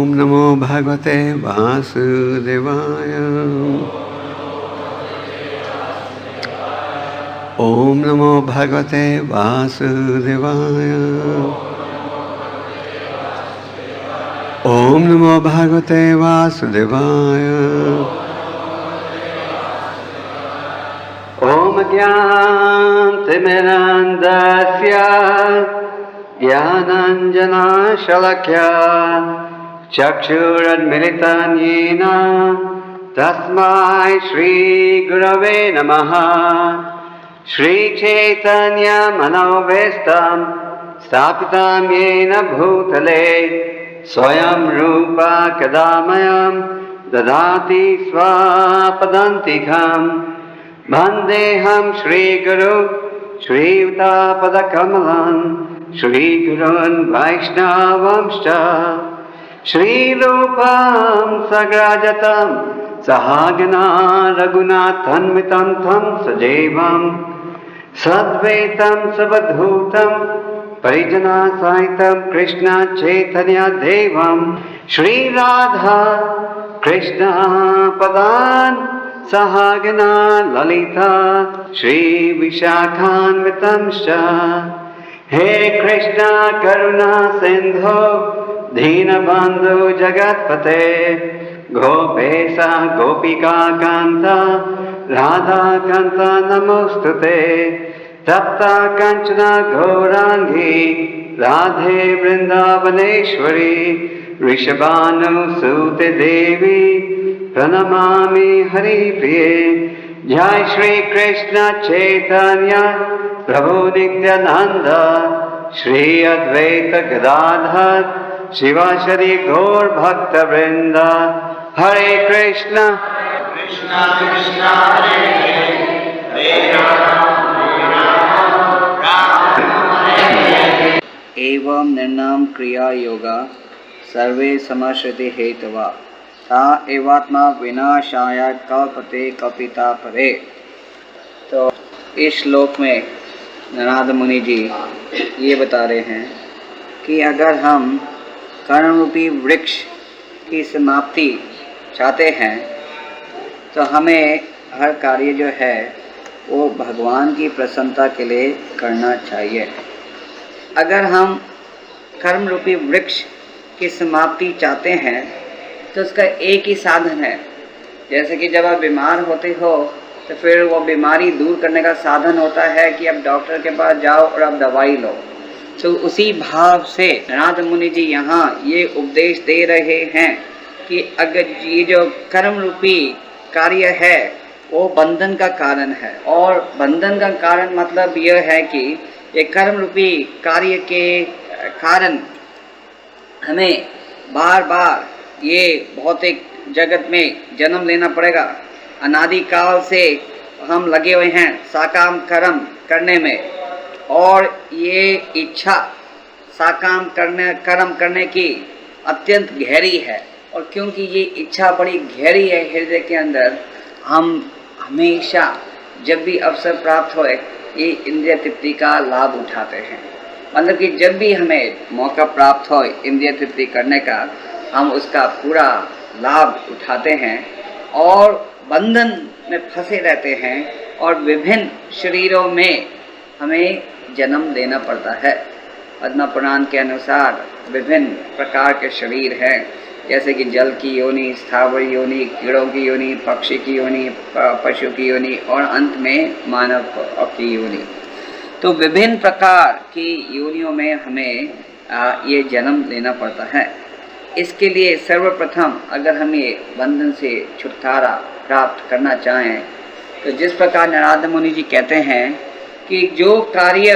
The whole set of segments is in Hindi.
ओम नमो भगवते वासुदेवाय। ओम नमो भगवते वासुदेवाय। ओम नमो भगवते वासुदेवाय। ओम ज्ञानतिमिरान्धस्य ज्ञानाञ्जनशलाकया चक्षुरुन्मिलितं येन तस्मै श्रीगुरवे नमः। श्रीचैतन्यमनोभीष्टं स्थापितं येन भूतले स्वयं रूप कदा मह्यं ददाति स्वपदान्तिकम्। वन्देऽहं श्रीगुरु श्रीयुतापदकमलं श्रीगुरून् वैष्णवांश्च श्रीरूपं सग्राजतं सहागना रघुनाथान्वितं तं सजीवं सद्वैतं सवधूतं परिजनसहितं कृष्ण चैतन्य देवं श्रीराधा कृष्ण पदान् सहागना ललिता श्रीविशाखान्वितंश्च। हे कृष्ण करुणा सिन्धो दीनबन्धो जगत्पते गोपेश गोपिका कान्त राधाकान्त नमोस्तुते। तप्त कंचन गौरांगी राधे वृंदावनेश्वरी वृषभानुसुते देवी प्रणमामि हरिप्रिये। जय श्री कृष्ण चैतन्य प्रभु नित्यानंद श्री अद्वैत गदाधर शिवासरि गौर भक्त वृंद। हरे कृष्ण कृष्ण कृष्ण हरे हरे एवं निर्णाम क्रिया योगा सर्वे समश्रुति हेतवा सा एवात्मा विनाशाय कल्पते कल्पिता परे। तो इस श्लोक में नारद मुनि जी ये बता रहे हैं कि अगर हम कर्म रूपी वृक्ष की समाप्ति चाहते हैं तो हमें हर कार्य जो है वो भगवान की प्रसन्नता के लिए करना चाहिए। अगर हम कर्म रूपी वृक्ष की समाप्ति चाहते हैं तो उसका एक ही साधन है। जैसे कि जब आप बीमार होते हो तो फिर वो बीमारी दूर करने का साधन होता है कि आप डॉक्टर के पास जाओ और आप दवाई लो। तो उसी भाव से नारद मुनि जी यहाँ ये उपदेश दे रहे हैं कि अगर ये जो कर्म रूपी कार्य है वो बंधन का कारण है, और बंधन का कारण मतलब यह है कि ये कर्म रूपी कार्य के कारण हमें बार बार ये भौतिक जगत में जन्म लेना पड़ेगा। अनादि काल से हम लगे हुए हैं साकाम कर्म करने में, और ये इच्छा साकाम कर्म करने की अत्यंत गहरी है। और क्योंकि ये इच्छा बड़ी गहरी है हृदय के अंदर, हम हमेशा जब भी अवसर प्राप्त होए ये इंद्रिय तृप्ति का लाभ उठाते हैं। मतलब कि जब भी हमें मौका प्राप्त हो इंद्रिय तृप्ति करने का, हम उसका पूरा लाभ उठाते हैं और बंधन में फंसे रहते हैं, और विभिन्न शरीरों में हमें जन्म लेना पड़ता है। पद्म पुराण के अनुसार विभिन्न प्रकार के शरीर हैं, जैसे कि जल की योनि, स्थावर योनि, कीड़ों की योनि, पक्षी की योनि, पशु की योनि, और अंत में मानव की योनि। तो विभिन्न प्रकार की योनियों में हमें ये जन्म लेना पड़ता है। इसके लिए सर्वप्रथम अगर हम ये बंधन से छुटकारा प्राप्त करना चाहें तो जिस प्रकार नारद मुनि जी कहते हैं कि जो कार्य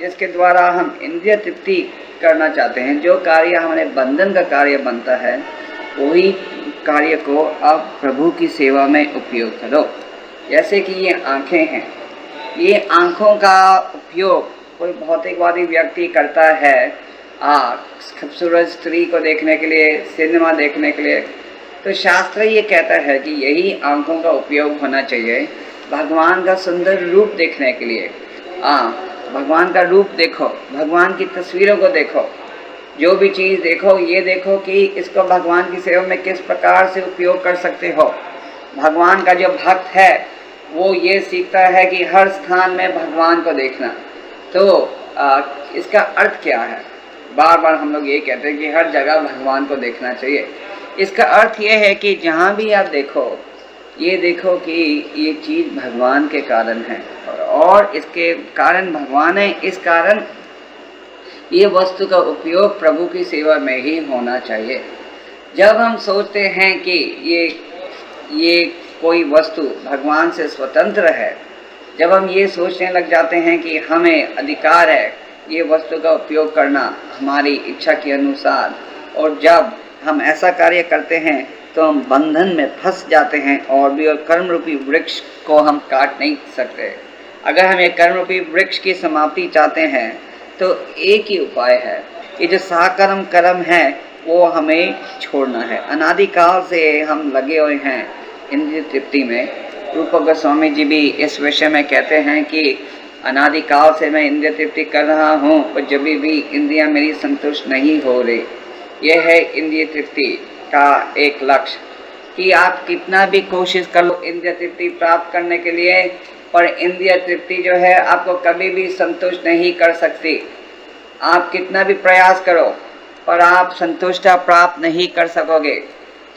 जिसके द्वारा हम इंद्रिय तृप्ति करना चाहते हैं, जो कार्य हमारे बंधन का कार्य बनता है, वही कार्य को आप प्रभु की सेवा में उपयोग करो। जैसे कि ये आँखें हैं, ये आँखों का उपयोग कोई भौतिकवादी व्यक्ति करता है खूबसूरत स्त्री को देखने के लिए, सिनेमा देखने के लिए। तो शास्त्र ये कहता है कि यही आँखों का उपयोग होना चाहिए भगवान का सुंदर रूप देखने के लिए। भगवान का रूप देखो, भगवान की तस्वीरों को देखो, जो भी चीज़ देखो ये देखो कि इसको भगवान की सेवा में किस प्रकार से उपयोग कर सकते हो। भगवान का जो भक्त है वो ये सीखता है कि हर स्थान में भगवान को देखना। तो इसका अर्थ क्या है? बार बार हम लोग ये कहते हैं कि हर जगह भगवान को देखना चाहिए। इसका अर्थ ये है कि जहाँ भी आप देखो ये देखो कि ये चीज़ भगवान के कारण है और इसके कारण भगवान है, इस कारण ये वस्तु का उपयोग प्रभु की सेवा में ही होना चाहिए। जब हम सोचते हैं कि ये कोई वस्तु भगवान से स्वतंत्र है, जब हम ये सोचने लग जाते हैं कि हमें अधिकार है ये वस्तु का उपयोग करना हमारी इच्छा के अनुसार, और जब हम ऐसा कार्य करते हैं तो हम बंधन में फंस जाते हैं और भी और कर्म रूपी वृक्ष को हम काट नहीं सकते। अगर हम ये कर्म रूपी वृक्ष की समाप्ति चाहते हैं तो एक ही उपाय है, ये जो साकर्म कर्म है वो हमें छोड़ना है। अनादिकाल से हम लगे हुए हैं इंद्रिय तृप्ति में। रूप गोस्वामी जी भी इस विषय में कहते हैं कि अनादिकाल से मैं इंद्रिय तृप्ति कर रहा हूँ और जब भी इंद्रियाँ मेरी संतुष्ट नहीं हो रही। यह है इंद्रिय तृप्ति का एक लक्ष्य कि आप कितना भी कोशिश कर लो इंद्रिय तृप्ति प्राप्त करने के लिए, पर इंद्रिय तृप्ति जो है आपको कभी भी संतुष्ट नहीं कर सकती। आप कितना भी प्रयास करो पर आप संतुष्टता प्राप्त नहीं कर सकोगे।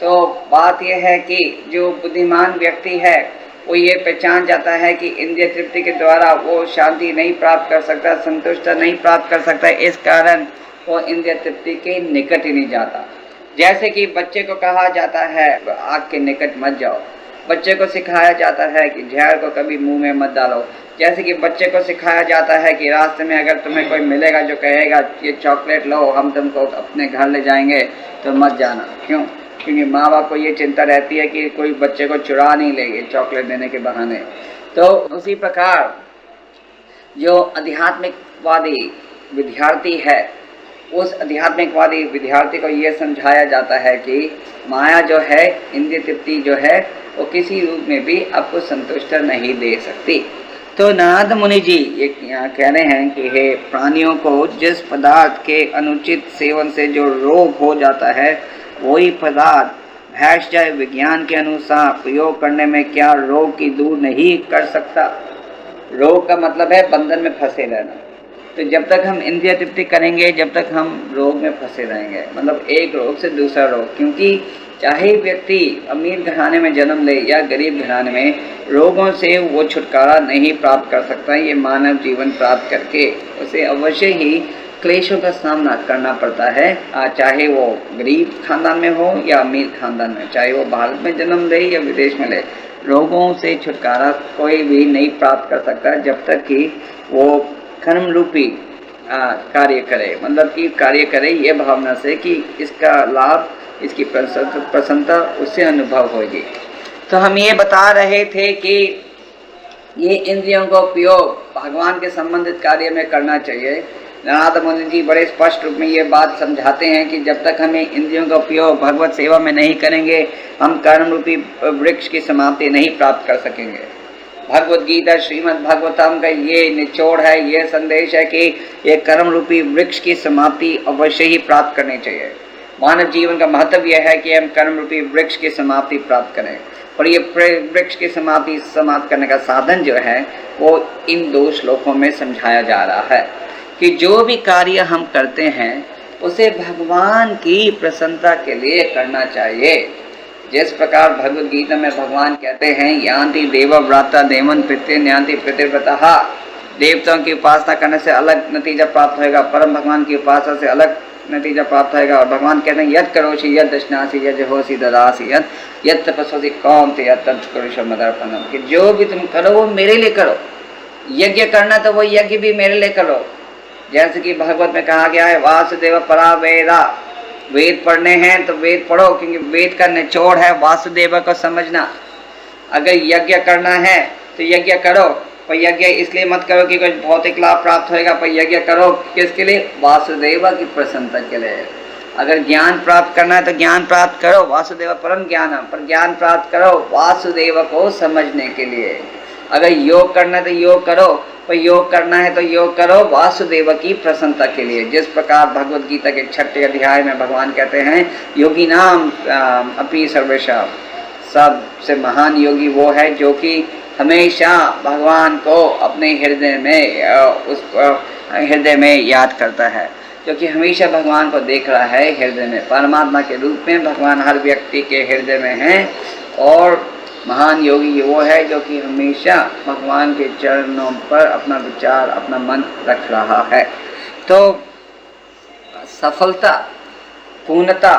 तो बात यह है कि जो बुद्धिमान व्यक्ति है वो ये पहचान जाता है कि इंद्रिय तृप्ति के द्वारा वो शांति नहीं प्राप्त कर सकता, संतुष्टता नहीं प्राप्त कर सकता, इस कारण वो इंद्रिय तृप्ति के निकट ही नहीं जाता। जैसे कि बच्चे को कहा जाता है आग के निकट मत जाओ, बच्चे को सिखाया जाता है कि जहर को कभी मुंह में मत डालो। जैसे कि बच्चे को सिखाया जाता है कि रास्ते में अगर तुम्हें कोई मिलेगा जो कहेगा ये चॉकलेट लो हम तुमको अपने घर ले जाएंगे तो मत जाना। क्यों? क्योंकि माँ बाप को ये चिंता रहती है कि कोई बच्चे को चुरा नहीं लेंगे चॉकलेट देने के बहाने। तो उसी प्रकार जो आध्यात्मिकवादी विद्यार्थी है उस आध्यात्मिकवादी विद्यार्थी को ये समझाया जाता है कि माया जो है, इंद्रिय तृप्ति जो है वो किसी रूप में भी आपको संतुष्ट नहीं दे सकती। तो नारद मुनि जी ये यहाँ कह रहे हैं कि हे प्राणियों को जिस पदार्थ के अनुचित सेवन से जो रोग हो जाता है वही पदार्थ भाष्य विज्ञान के अनुसार प्रयोग करने में क्या रोग की दूर नहीं कर सकता। रोग का मतलब है बंधन में फंसे रहना। तो जब तक हम इंद्रिय तृप्ति करेंगे जब तक हम रोग में फंसे रहेंगे, मतलब एक रोग से दूसरा रोग। क्योंकि चाहे व्यक्ति अमीर घराने में जन्म ले या गरीब घराने में, रोगों से वो छुटकारा नहीं प्राप्त कर सकता। ये मानव जीवन प्राप्त करके उसे अवश्य ही क्लेशों का सामना करना पड़ता है, चाहे वो गरीब खानदान में हो या अमीर खानदान में, चाहे वो भारत में जन्म ले या विदेश में ले। रोगों से छुटकारा कोई भी नहीं प्राप्त कर सकता जब तक कि वो कर्म रूपी कार्य करे, मतलब कि कार्य करे ये भावना से कि इसका लाभ, इसकी प्रसन्नता उससे अनुभव होगी। तो हम ये बता रहे थे कि ये इंद्रियों का उपयोग भगवान के संबंधित कार्य में करना चाहिए। नारद मुनि जी बड़े स्पष्ट रूप में ये बात समझाते हैं कि जब तक हमें इंद्रियों का उपयोग भगवत सेवा में नहीं करेंगे हम कर्म रूपी वृक्ष की समाप्ति नहीं प्राप्त कर सकेंगे। भगवत गीता श्रीमद् भागवतम का ये निचोड़ है, ये संदेश है कि ये कर्म रूपी वृक्ष की समाप्ति अवश्य ही प्राप्त करनी चाहिए। मानव जीवन का महत्व यह है कि हम कर्म रूपी वृक्ष की समाप्ति प्राप्त करें, और ये वृक्ष की समाप्ति समाप्त करने का साधन जो है वो इन 2 श्लोकों में समझाया जा रहा है कि जो भी कार्य हम करते हैं उसे भगवान की प्रसन्नता के लिए करना चाहिए। जिस प्रकार भगवद गीता में भगवान कहते हैं यान्ति देव व्राता देवन पितृ न्यान्ति पितृव्रतः, देवताओं की उपासना करने से अलग नतीजा प्राप्त होगा, परम भगवान की उपासना से अलग नतीजा प्राप्त होगा। और भगवान कहते हैं यद करोषि यद दशनासी यद होसी ददासी यद तपस्वसी कौम ते यद तत्करुष मदर्पणम, कि जो भी तुम करो वो मेरे लिए करो। यज्ञ करना तो वो यज्ञ भी मेरे लिए करो। जैसे कि भागवत में कहा गया है वासुदेव परा वेदा, वेद पढ़ने हैं तो वेद पढ़ो, क्योंकि वेद का निचोड़ है वासुदेव को समझना। अगर यज्ञ करना है तो यज्ञ करो, पर यज्ञ इसलिए मत करो कि कुछ भौतिक लाभ प्राप्त होएगा, पर यज्ञ करो किसके लिए? वासुदेव की प्रसन्नता के लिए। अगर ज्ञान प्राप्त करना है तो ज्ञान प्राप्त करो, वासुदेव परम ज्ञानम, पर ज्ञान प्राप्त करो वासुदेव को समझने के लिए। अगर योग करना है तो योग करो, पर योग करना है तो योग करो वासुदेव की प्रसन्नता के लिए। जिस प्रकार भगवत गीता के 6 अध्याय में भगवान कहते हैं योगी नाम अपनी सर्वेशा, सबसे महान योगी वो है जो कि हमेशा भगवान को अपने हृदय में याद करता है, जो कि हमेशा भगवान को देख रहा है हृदय में। परमात्मा के रूप में भगवान हर व्यक्ति के हृदय में है, और महान योगी वो है जो कि हमेशा भगवान के चरणों पर अपना विचार, अपना मन रख रहा है। तो सफलता, पूर्णता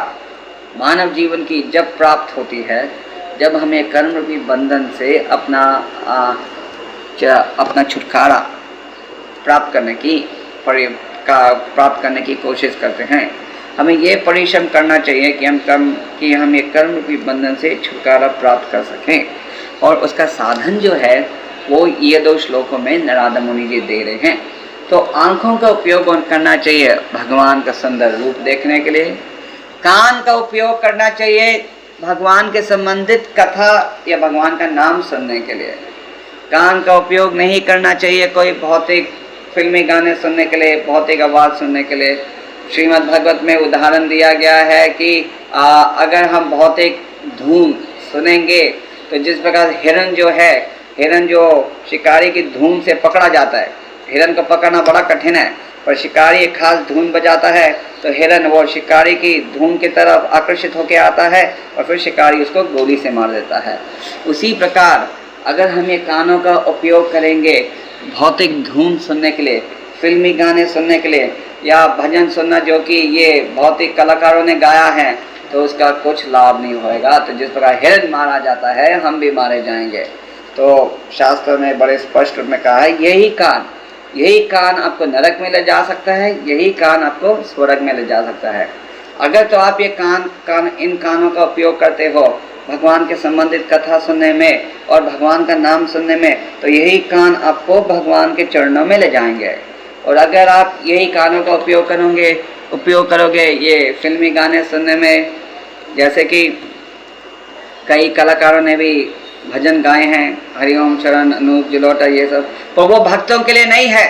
मानव जीवन की जब प्राप्त होती है, जब हमें कर्म रूपी बंधन से अपना छुटकारा प्राप्त करने की कोशिश करते हैं। हमें ये परिश्रम करना चाहिए कि हम ये कर्म रूपी बंधन से छुटकारा प्राप्त कर सकें, और उसका साधन जो है वो ये 2 श्लोकों में नारद मुनि जी दे रहे हैं। तो आँखों का उपयोग करना चाहिए भगवान का सुंदर रूप देखने के लिए, कान का उपयोग करना चाहिए भगवान के संबंधित कथा या भगवान का नाम सुनने के लिए। कान का उपयोग नहीं करना चाहिए कोई भौतिक फिल्मी गाने सुनने के लिए, भौतिक आवाज़ सुनने के लिए। श्रीमद् भागवत में उदाहरण दिया गया है कि अगर हम भौतिक धूम सुनेंगे तो जिस प्रकार हिरन जो शिकारी की धूम से पकड़ा जाता है, हिरन को पकड़ना बड़ा कठिन है, पर शिकारी एक खास धुन बजाता है तो हिरन वो शिकारी की धुन की तरफ आकर्षित होकर आता है और फिर शिकारी उसको गोली से मार देता है। उसी प्रकार अगर हम ये कानों का उपयोग करेंगे भौतिक धुन सुनने के लिए, फिल्मी गाने सुनने के लिए, या भजन सुनना जो कि ये भौतिक कलाकारों ने गाया है, तो उसका कुछ लाभ नहीं होएगा। तो जिस प्रकार हिरन मारा जाता है, हम भी मारे जाएंगे। तो शास्त्र में बड़े स्पष्ट रूप में कहा है यही कान आपको नरक में ले जा सकता है, यही कान आपको स्वर्ग में ले जा सकता है। अगर तो आप ये इन कानों का उपयोग करते हो भगवान के संबंधित कथा सुनने में और भगवान का नाम सुनने में, तो यही कान आपको भगवान के चरणों में ले जाएंगे। और अगर आप यही कानों का उपयोग करोगे ये फिल्मी गाने सुनने में, जैसे कि कई कलाकारों ने भी भजन गाए हैं, हरिओम शरण, अनूप जलोटा, ये सब, पर वो भक्तों के लिए नहीं है,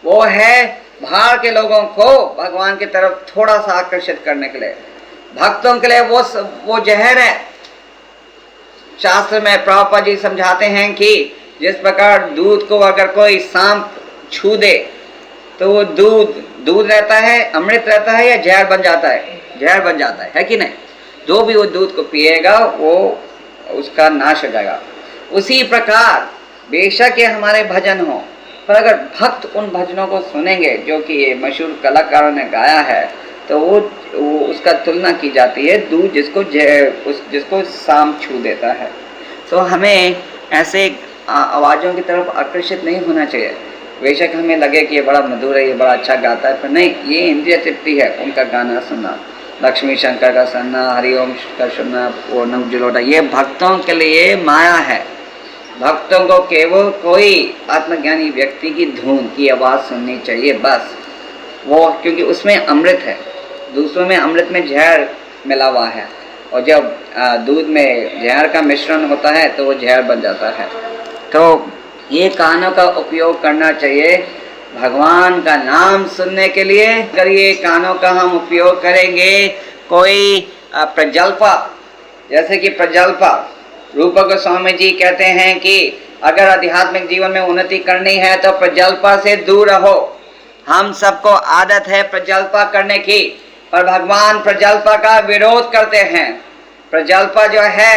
वो है बाहर के लोगों को भगवान की तरफ थोड़ा सा आकर्षित करने के लिए। भक्तों के लिए वो जहर है। शास्त्र में प्रभुपाद जी समझाते हैं कि जिस प्रकार दूध को अगर कोई सांप छू दे तो वो दूध रहता है, अमृत रहता है, या जहर बन जाता है कि नहीं? जो भी वो दूध को पिएगा वो उसका नाश हो जाएगा। उसी प्रकार बेशक ये हमारे भजन हो, पर अगर भक्त उन भजनों को सुनेंगे जो कि ये मशहूर कलाकारों ने गाया है, तो वो उसका तुलना की जाती है दूध जिसको सांप छू देता है। तो हमें ऐसे आवाज़ों की तरफ आकर्षित नहीं होना चाहिए। बेशक हमें लगे कि ये बड़ा मधुर है, ये बड़ा अच्छा गाता है, पर नहीं, ये इंद्रिय तृप्ति है उनका गाना सुनना, लक्ष्मी शंकर का सुनना, हरिओम का सुनना, वो नव जलोटा, ये भक्तों के लिए माया है। भक्तों को केवल कोई आत्मज्ञानी व्यक्ति की धुन की आवाज़ सुननी चाहिए बस, वो क्योंकि उसमें अमृत है। दूसरों में अमृत में जहर मिला हुआ है, और जब दूध में जहर का मिश्रण होता है तो वो जहर बन जाता है। तो ये कानों का उपयोग करना चाहिए भगवान का नाम सुनने के लिए। अगर ये कानों का हम उपयोग करेंगे कोई प्रजल्पा, जैसे कि प्रजल्पा, रूप गोस्वामी जी कहते हैं कि अगर आध्यात्मिक जीवन में उन्नति करनी है तो प्रजल्पा से दूर रहो। हम सबको आदत है प्रजल्पा करने की, पर भगवान प्रजल्पा का विरोध करते हैं। प्रजल्पा जो है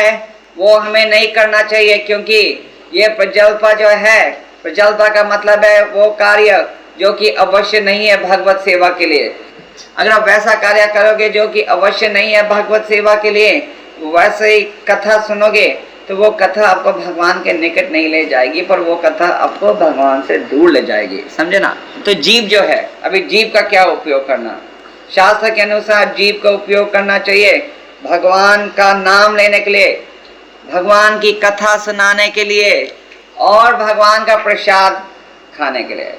वो हमें नहीं करना चाहिए, क्योंकि ये प्रजल्पा जो है, प्रजल्पा का मतलब है वो कार्य जो कि अवश्य नहीं है भगवत सेवा के लिए। अगर आप वैसा कार्य करोगे जो कि अवश्य नहीं है भगवत सेवा के लिए, वैसे ही कथा सुनोगे, तो वो कथा आपको भगवान के निकट नहीं ले जाएगी, पर वो कथा आपको भगवान से दूर ले जाएगी। समझे ना? तो जीव जो है, अभी जीव का क्या उपयोग करना? शास्त्र के अनुसार जीव का उपयोग करना चाहिए भगवान का नाम लेने के लिए, भगवान की कथा सुनाने के लिए, और भगवान का प्रसाद खाने के लिए।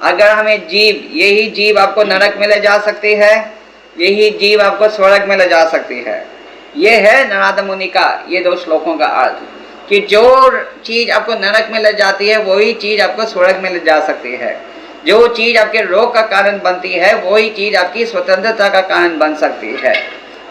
अगर हमें यही जीव आपको नरक में ले जा सकती है, यही जीव आपको स्वर्ग में ले जा सकती है। ये है नारद मुनि का ये 2 श्लोकों का अर्थ। कि जो चीज आपको नरक में ले जाती है वही चीज आपको स्वर्ग में ले जा सकती है। जो चीज आपके रोग का कारण बनती है वही चीज आपकी स्वतंत्रता का कारण बन सकती है।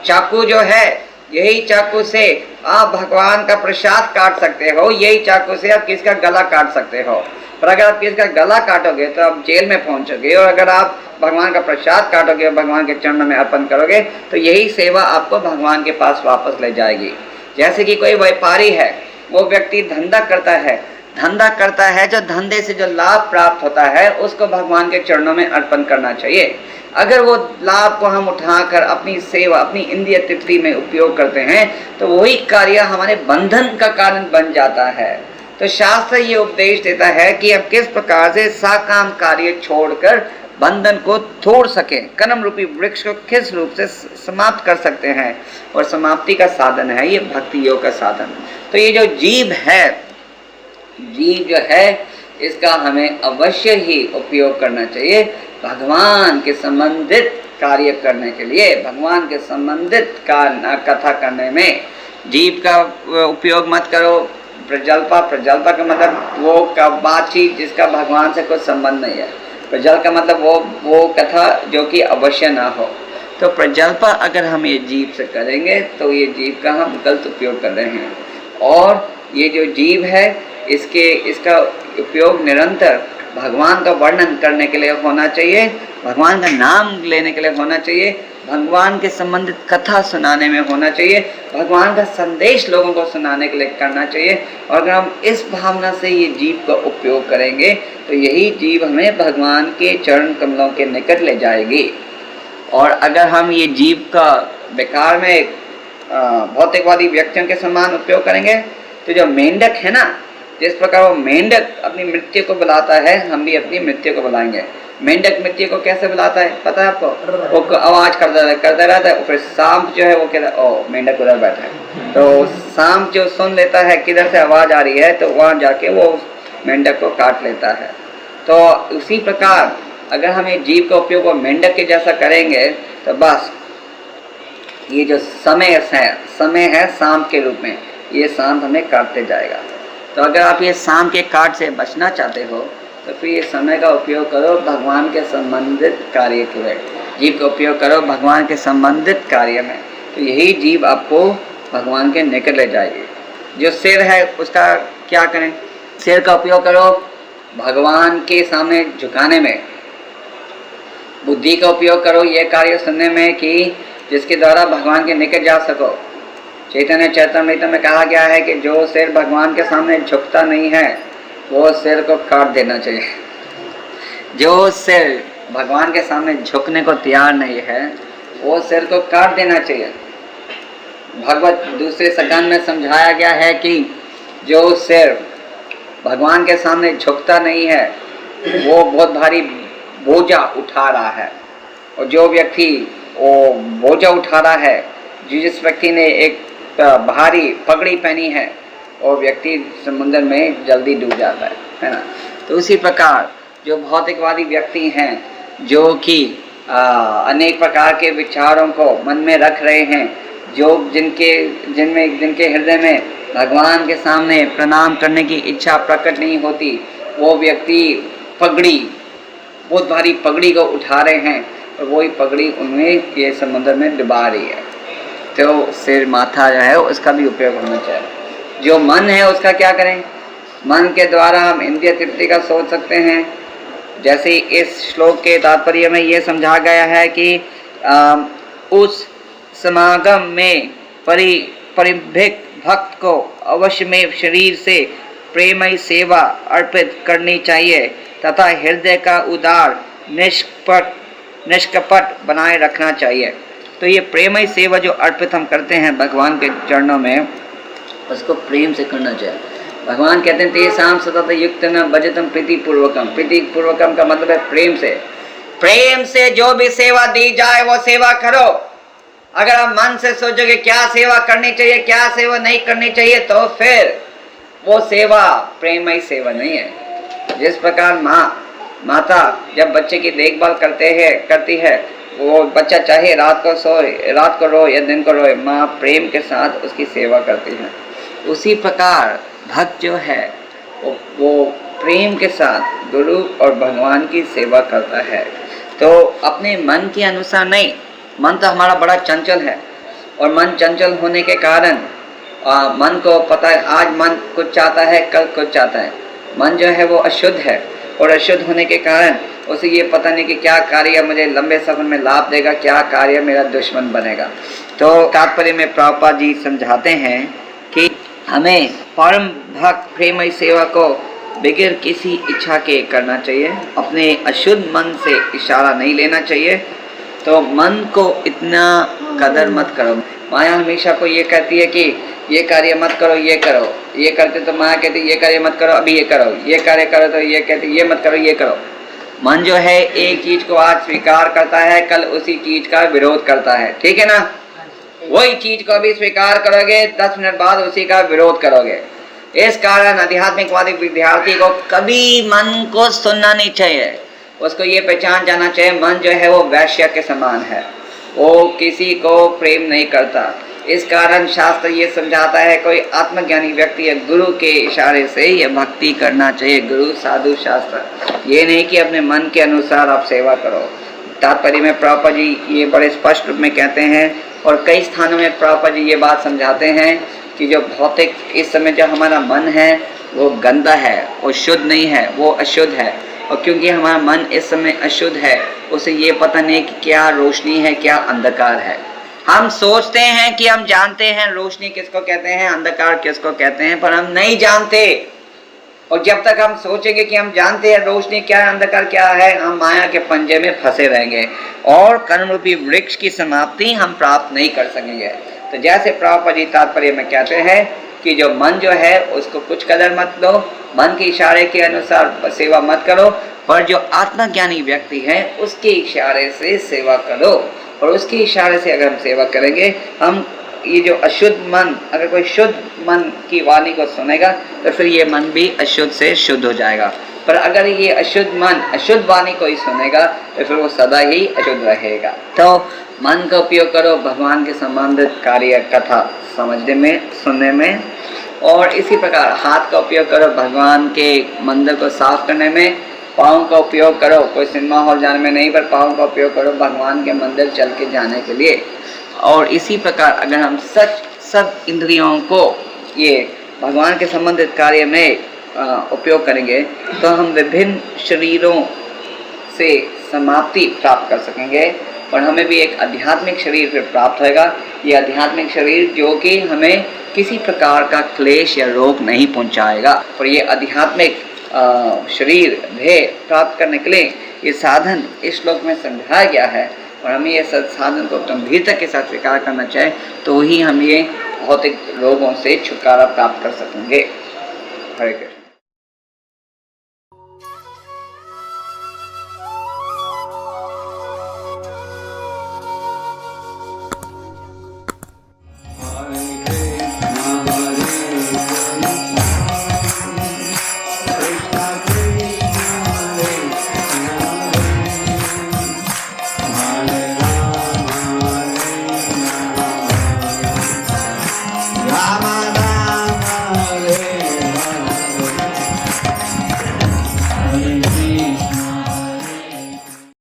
चाकू जो है, यही चाकू से आप भगवान का प्रसाद काट सकते हो, यही चाकू से आप किसका गला काट सकते हो। पर अगर आप किसका गला काटोगे तो आप जेल में पहुंचोगे, और अगर आप भगवान का प्रसाद काटोगे और भगवान के चरणों में अर्पण करोगे तो यही सेवा आपको भगवान के पास वापस ले जाएगी। जैसे कि कोई व्यापारी है, वो व्यक्ति धंधा करता है, जो धंधे से जो लाभ प्राप्त होता है उसको भगवान के चरणों में अर्पण करना चाहिए। अगर वो लाभ को हम उठाकर अपनी सेवा, अपनी इंद्रिय तृप्ति में उपयोग करते हैं तो वही कार्य हमारे बंधन का कारण बन जाता है। तो शास्त्र ये उपदेश देता है कि हम किस प्रकार से साकाम कार्य छोड़कर बंधन को तोड़ सके, कर्म रूपी वृक्ष को किस रूप से समाप्त कर सकते हैं, और समाप्ति का साधन है ये भक्ति योग का साधन। तो ये जो जीव जो है इसका हमें अवश्य ही उपयोग करना चाहिए भगवान के संबंधित कार्य करने के लिए। भगवान के संबंधित कथा करने में जीव का उपयोग मत करो। प्रजल्पा का मतलब वो बातचीत जिसका भगवान से कोई संबंध नहीं है। प्रजल का मतलब वो कथा जो कि अवश्य ना हो। तो प्रजल्पा अगर हम ये जीव से करेंगे तो ये जीव का हम गलत उपयोग कर रहे हैं। और ये जो जीव है इसका उपयोग निरंतर भगवान का वर्णन करने के लिए होना चाहिए, भगवान का नाम लेने के लिए होना चाहिए, भगवान के संबंधित कथा सुनाने में होना चाहिए, भगवान का संदेश लोगों को सुनाने के लिए करना चाहिए। और अगर हम इस भावना से ये जीव का उपयोग करेंगे तो यही जीव हमें भगवान के चरण कमलों के निकट ले जाएगी। और अगर हम ये जीव का बेकार में भौतिकवादी व्यक्तियों के समान उपयोग करेंगे तो जो मेंढक है ना, जिस प्रकार वो मेंढक अपनी मृत्यु को बुलाता है, हम भी अपनी मृत्यु को बुलाएंगे। मेंढक मृत्यु को कैसे बुलाता है पता है आपको? वो आवाज करता रहता है, फिर सांप जो है वो कहता है ओ मेंढक उधर बैठा है, तो सांप जो सुन लेता है किधर से आवाज आ रही है तो वहां जाके वो मेंढक को काट लेता है। तो उसी प्रकार अगर हम ये जीव का उपयोग वो मेंढक के जैसा करेंगे तो बस ये जो समय है सांप के रूप में, ये सांप हमें काटते जाएगा। तो अगर आप ये सांप के काट से बचना चाहते हो तो फिर ये समय का उपयोग करो भगवान के संबंधित कार्य के लिए। जीव का उपयोग करो भगवान के संबंधित कार्य में, तो यही जीव आपको भगवान के निकट ले जाएगी। जो सिर है उसका क्या करें? सिर का उपयोग करो भगवान के सामने झुकाने में। बुद्धि का उपयोग करो ये कार्य सुनने में कि जिसके द्वारा भगवान के निकट जा सको। चैतन्य चैतन्यमृत में कहा गया है कि जो सिर भगवान के सामने झुकता नहीं है वो सिर को काट देना चाहिए। जो सिर भगवान के सामने झुकने को तैयार नहीं है वो सिर को काट देना चाहिए। भगवत दूसरे सकंद में समझाया गया है कि जो सिर भगवान के सामने झुकता नहीं है वो बहुत भारी बोझा उठा रहा है, और जो व्यक्ति वो बोझा उठा रहा है, जिस व्यक्ति ने एक भारी पगड़ी पहनी है, वो व्यक्ति समुद्र में जल्दी डूब जाता है ना। तो उसी प्रकार जो भौतिकवादी व्यक्ति हैं जो कि अनेक प्रकार के विचारों को मन में रख रहे हैं, जो जिनके हृदय में भगवान के सामने प्रणाम करने की इच्छा प्रकट नहीं होती, वो व्यक्ति बहुत भारी पगड़ी को उठा रहे हैं और वही पगड़ी उनमें ये समुद्र में डुबा रही है। तो सिर माथा जो है उसका भी उपयोग होना चाहिए। जो मन है उसका क्या करें? मन के द्वारा हम इंद्रिय तृप्ति का सोच सकते हैं। जैसे इस श्लोक के तात्पर्य में ये समझा गया है कि उस समागम में परिभिक भक्त को अवश्य में शरीर से प्रेमयी सेवा अर्पित करनी चाहिए तथा हृदय का उदार निष्कपट बनाए रखना चाहिए। तो ये प्रेमयी सेवा जो अर्पित हम करते हैं भगवान के चरणों में, उसको प्रेम से करना चाहिए। भगवान कहते हैं तेषां सतत युक्त न भजतम प्रीति पूर्वकम। प्रीति पूर्वकम का मतलब है प्रेम से। प्रेम से जो भी सेवा दी जाए वो सेवा करो। अगर आप मन से सोचोगे क्या सेवा करनी चाहिए क्या सेवा नहीं करनी चाहिए तो फिर वो सेवा प्रेमयी सेवा नहीं है। जिस प्रकार माता जब बच्चे की देखभाल करती है, वो बच्चा चाहे रात को रो या दिन को रोए, माँ प्रेम के साथ उसकी सेवा करती है। उसी प्रकार भक्त जो है वो प्रेम के साथ गुरु और भगवान की सेवा करता है। तो अपने मन के अनुसार नहीं, मन तो हमारा बड़ा चंचल है और मन चंचल होने के कारण मन को पता है आज मन कुछ चाहता है, कल कुछ चाहता है। मन जो है वो अशुद्ध है और अशुद्ध होने के कारण उसे ये पता नहीं कि क्या कार्य मुझे लंबे सफर में लाभ देगा, क्या कार्य मेरा दुश्मन बनेगा। तो तात्पर्य में प्रभुपाद जी समझाते हैं कि हमें परम भक्त प्रेममय सेवा को बगैर किसी इच्छा के करना चाहिए, अपने अशुद्ध मन से इशारा नहीं लेना चाहिए। तो मन को इतना कदर मत करो। माया हमेशा को ये कहती है कि ये कार्य मत करो, ये करो, ये करते तो माया कहती ये कार्य मत करो, अभी ये करो, ये कार्य करो तो ये कहती ये मत करो, ये करो। मन जो है एक चीज को आज स्वीकार करता है, कल उसी चीज का विरोध करता है, ठीक है ना। वही चीज को अभी स्वीकार करोगे, 10 मिनट बाद उसी का विरोध करोगे। इस कारण आध्यात्मिकवादी विद्यार्थी को कभी मन को सुनना नहीं चाहिए। उसको ये पहचान जाना चाहिए मन जो है वो वैश्य के समान है, वो किसी को प्रेम नहीं करता। इस कारण शास्त्र ये समझाता है कोई आत्मज्ञानी व्यक्ति या गुरु के इशारे से ये भक्ति करना चाहिए, गुरु साधु शास्त्र। ये नहीं कि अपने मन के अनुसार आप सेवा करो। तात्पर्य में प्रभुपाद जी ये बड़े स्पष्ट रूप में कहते हैं और कई स्थानों में प्रभुपाद जी ये बात समझाते हैं कि जो भौतिक इस समय जो हमारा मन है वो गंदा है, वो शुद्ध नहीं है, वो अशुद्ध है। और क्योंकि हमारा मन इस समय अशुद्ध है, उसे ये पता नहीं कि क्या रोशनी है, क्या अंधकार है। हम सोचते हैं कि हम जानते हैं रोशनी किसको कहते हैं, अंधकार किसको कहते हैं, पर हम नहीं जानते। और जब तक हम सोचेंगे कि हम जानते हैं रोशनी क्या है, अंधकार क्या है, हम माया के पंजे में फंसे रहेंगे और कर्म रूपी वृक्ष की समाप्ति हम प्राप्त नहीं कर सकेंगे। तो जैसे प्रभुपाद जी तात्पर्य में कहते हैं कि जो मन जो है उसको कुछ कदर मत दो, मन के इशारे के अनुसार सेवा मत करो, पर जो आत्मज्ञानी व्यक्ति है उसके इशारे से सेवा करो। और उसके इशारे से अगर हम सेवा करेंगे, हम ये जो अशुद्ध मन, अगर कोई शुद्ध मन की वाणी को सुनेगा तो फिर ये मन भी अशुद्ध से शुद्ध हो जाएगा। पर अगर ये अशुद्ध मन अशुद्ध वाणी को ही सुनेगा तो फिर वो सदा ही अशुद्ध रहेगा। तो मन का उपयोग करो भगवान के संबंधित कार्य कथा समझने में, सुनने में। और इसी प्रकार हाथ का उपयोग करो भगवान के मंदिर को साफ करने में, पाँव का उपयोग करो कोई सिनेमा हॉल जाने में नहीं, पर पाँव का उपयोग करो भगवान के मंदिर चल के जाने के लिए। और इसी प्रकार अगर हम सब इंद्रियों को ये भगवान के संबंधित कार्य में उपयोग करेंगे तो हम विभिन्न शरीरों से समाप्ति प्राप्त कर सकेंगे और हमें भी एक आध्यात्मिक शरीर फिर प्राप्त होगा। ये आध्यात्मिक शरीर जो कि हमें किसी प्रकार का क्लेश या रोग नहीं पहुंचाएगा। और ये आध्यात्मिक शरीर ध्येय प्राप्त करने के लिए ये साधन इस श्लोक में समझाया गया है और हमें ये साधन को गंभीरता के साथ स्वीकार करना चाहिए, तो ही हम ये भौतिक रोगों से छुटकारा प्राप्त कर सकेंगे। हरे कृष्ण।